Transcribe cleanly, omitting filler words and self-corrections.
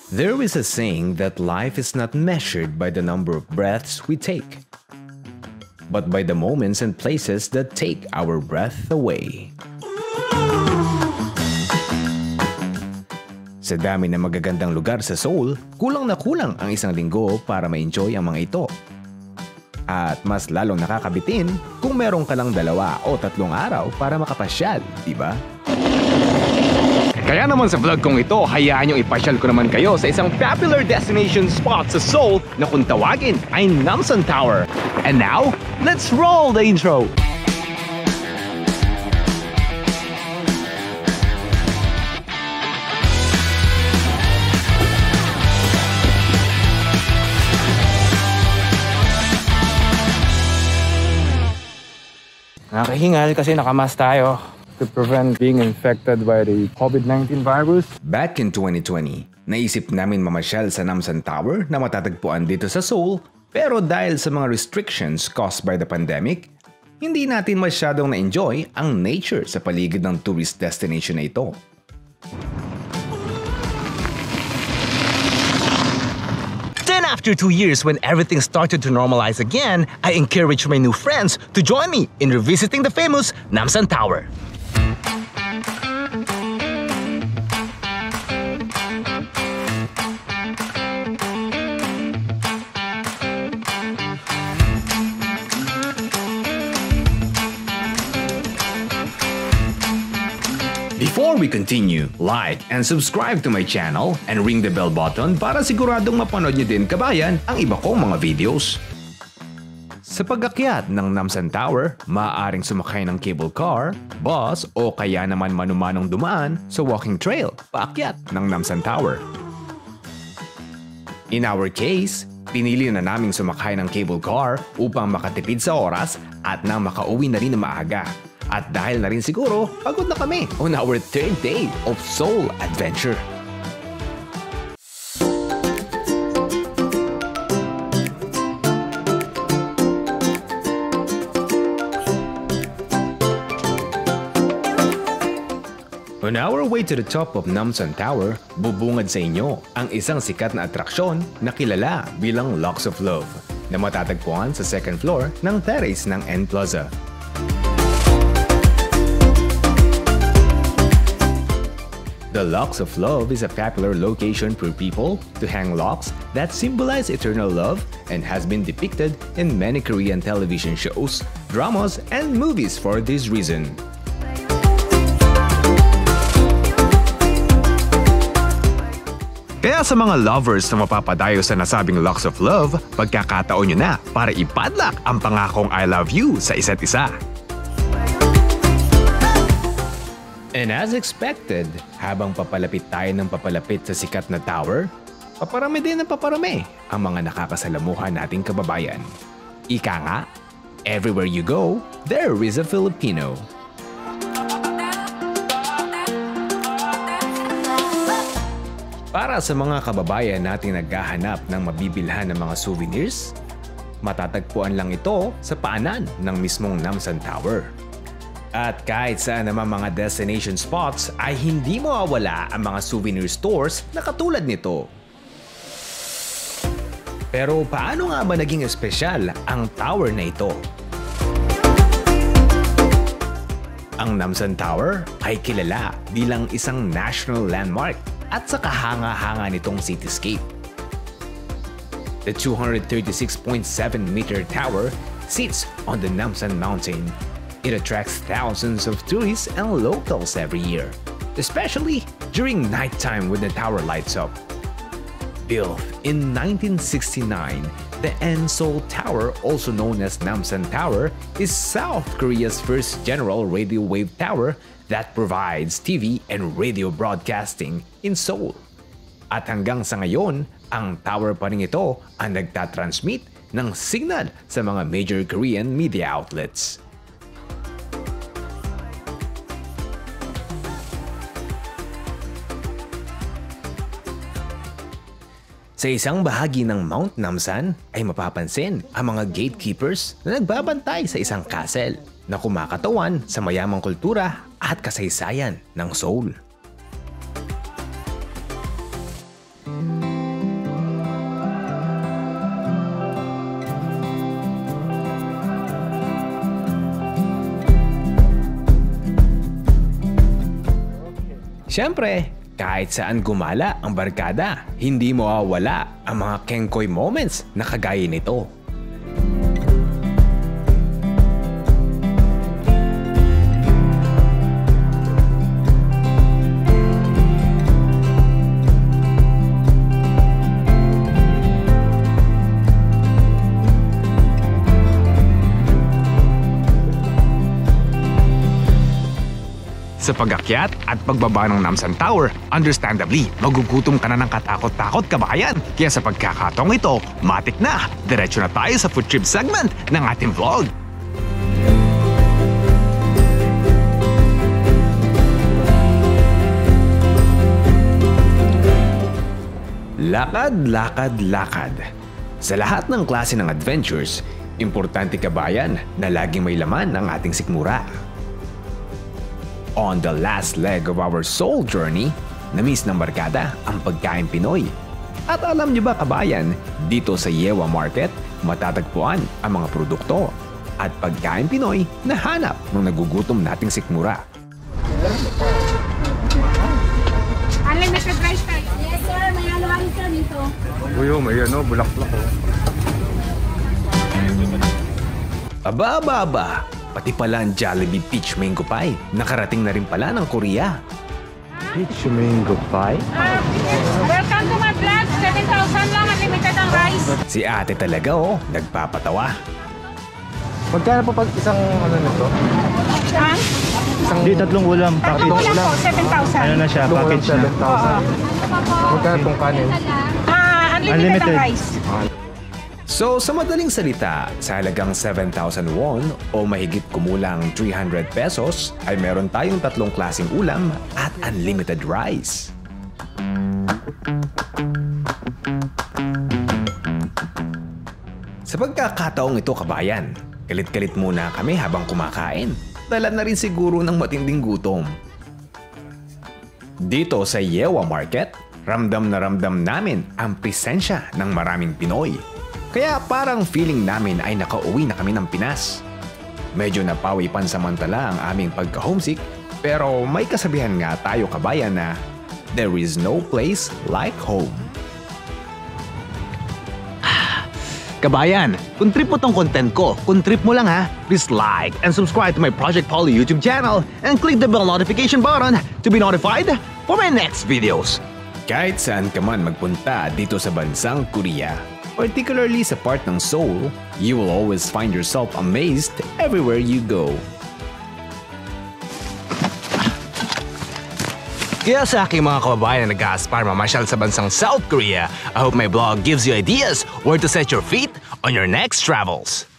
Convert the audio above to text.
There is a saying that life is not measured by the number of breaths we take, but by the moments and places that take our breath away. Sa dami ng magagandang lugar sa Seoul, kulang na kulang ang isang linggo para ma-enjoy ang mga ito. At mas lalong nakakabitin kung meron ka lang 2 o 3 araw para makapasyal, di ba? Kaya naman sa vlog kong ito, hayaan niyong ipasyal ko naman kayo sa isang popular destination spot sa Seoul na kung tawagin ay Namsan Tower. And now, let's roll the intro! Nakahingal kasi nakamas tayo to prevent being infected by the COVID-19 virus. Back in 2020, naisip namin mamasyal sa Namsan Tower na matatagpuan dito sa Seoul, pero dahil sa mga restrictions caused by the pandemic, hindi natin masyadong na-enjoy ang nature sa paligid ng tourist destination na ito. Then after 2 years when everything started to normalize again, I encouraged my new friends to join me in revisiting the famous Namsan Tower. Before we continue, like and subscribe to my channel and ring the bell button para siguradong mapanood nyo din kabayan ang iba kong mga videos. Sa pag-akyat ng Namsan Tower, maaaring sumakay ng cable car, bus o kaya naman manumanong dumaan sa walking trail paakyat ng Namsan Tower. In our case, pinili na naming sumakay ng cable car upang makatipid sa oras at nang makauwi na rin na maaga. At dahil na rin siguro, pagod na kami on our 3rd day of Seoul adventure. On our way to the top of Namsan Tower, bubungad sa inyo ang isang sikat na atraksyon na kilala bilang Locks of Love na matatagpuan sa 2nd floor ng terrace ng N Plaza. The Locks of Love is a popular location for people to hang locks that symbolize eternal love and has been depicted in many Korean television shows, dramas, and movies for this reason. Kaya sa mga lovers na mapapadayo sa nasabing Locks of Love, pagkakataon nyo na para ipadlock ang pangakong I love you sa isa't isa. And as expected, habang papalapit tayo ng papalapit sa sikat na tower, paparami din ng paparami ang mga nakakasalamuhan nating kababayan. Ika nga, everywhere you go, there is a Filipino. Para sa mga kababayan nating naghahanap ng mabibilhan ng mga souvenirs, matatagpuan lang ito sa paanan ng mismong Namsan Tower. At kahit saan naman mga destination spots ay hindi mawawala ang mga souvenir stores na katulad nito. Pero paano nga ba naging espesyal ang tower na ito? Ang Namsan Tower ay kilala bilang isang national landmark at sa kahanga-hanga nitong cityscape. The 236.7-meter tower sits on the Namsan Mountain. It attracts thousands of tourists and locals every year, especially during nighttime when the tower lights up. Built in 1969, the N Seoul Tower, also known as Namsan Tower, is South Korea's first general radio wave tower that provides TV and radio broadcasting in Seoul. At hanggang sa ngayon, ang tower pa rin ito ang nagtatransmit ng signal sa mga major Korean media outlets. Sa isang bahagi ng Mount Namsan ay mapapansin ang mga gatekeepers na nagbabantay sa isang castle na kumakatawan sa mayamang kultura at kasaysayan ng Seoul. Siyempre, kahit saan gumala ang barkada, hindi mawawala ang mga kengkoy moments na kagaya nito. Sa pag-akyat at pagbaba ng Namsan Tower, understandably, magugutom ka na ng katakot-takot kabayan. Kaya sa pagkakataong ito, matik na, diretso na tayo sa food trip segment ng ating vlog. Lakad, lakad, lakad. Sa lahat ng klase ng adventures, importante kabayan na laging may laman ang ating sikmura. On the last leg of our soul journey, na-miss ng barkada ang pagkain Pinoy. At alam niyo ba kabayan, dito sa Yewa Market, matatagpuan ang mga produkto at pagkain Pinoy na hanap ng nagugutom nating sikmura. Unlimited rice tayo. Yes sir, may ano sir dito. Uyo, may bulaklak oh. Aba, aba, aba. Pati pala ang Jollibee Peach Mango Pie. Nakarating na rin pala ng Korea. Peach mango pie? Welcome to my vlog. 7,000 lang, unlimited ang rice. Si ate talaga nagpapatawa. Magkano po pag isang nito? Ha? Hindi, tatlong ulam. Tatlong Package. ulam po, 7,000. Ano na siya, package na. Magkano pong kanin? Unlimited ang rice. So sa madaling salita, sa halagang 7,000 won o mahigit kumulang 300 pesos ay meron tayong tatlong klaseng ulam at unlimited rice. Sa pagkakataong ito kabayan, kalit-kalit muna kami habang kumakain. Dala na rin siguro ng matinding gutom. Dito sa Yewa Market, ramdam na ramdam namin ang presensya ng maraming Pinoy. Kaya parang feeling namin ay nakauwi na kami ng Pinas. Medyo napawi pansamantala ang aming pagka-homesick, pero may kasabihan nga tayo kabayan na there is no place like home. Kabayan, kung trip mo tong content ko, kung trip mo lang ha, please like and subscribe to my Project Polly YouTube channel and click the bell notification button to be notified for my next videos. Kahit saan ka man magpunta dito sa bansang Korea, particularly sa part ng Seoul, you will always find yourself amazed everywhere you go. Kaya sa aking mga kababayan na nag-aaspire mamasyal sa bansang South Korea, I hope my vlog gives you ideas where to set your feet on your next travels.